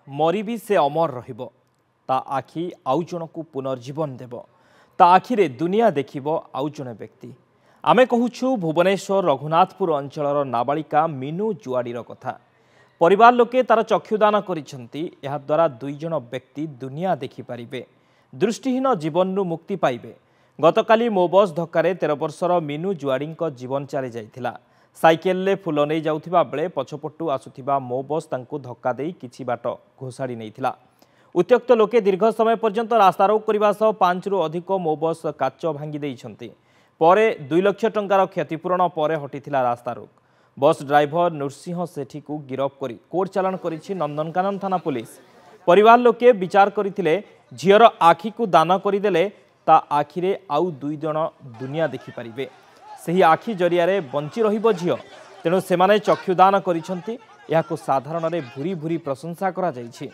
मरी भी से अमर रहिबो ता आखि आउ जनकु पुनर्जीवन देव ता आखिरे दुनिया देखिबो आउ जने व्यक्ति। आमे कहूछु भुवनेश्वर रघुनाथपुर अंचलर नाबालिका मीनू जुआडीर कथा। परिवार लोके तार चक्षुदान करिसेंती। एहा द्वारा दुई जन व्यक्ति दुनिया देखि पारिबे, दृष्टिहीन जीवननु मुक्ति पाइबे। गतकाली मो बस धक्कारे 13 वर्षर मीनू जुआडींको जीवन चली जाइथिला। साइकेल फुल नहीं जाउथिबा बेले पछपटु आसुथिबा मो बस तांको धक्का देई किछि बाट घोषाड़ी नैथिला। उत्यक्त लोके दीर्घ समय पर्यंत रास्तारोक करबा सह 5 रु अधिक मो बस काच भांगी देइछंती। परे 2 लाख टंकार क्षतिपूरण पर हटिथिला रास्तारोक। बस ड्राइवर नृसिंह सेठी को गिरफ करी कोर्ट चालान करिछि नंदनकानन थाना पुलिस। परिवार लोके विचार करथिले झियर आखि को दान करिदेले ता आखिरे आउ 2 जन दुनिया देखि पारिबे। सही आखि जरिया बंची रहिबो झियो। तेणु सेमाने चक्षुदान करिसेंती। याको साधारण रे भूरी भूरी प्रशंसा करा जाइछि।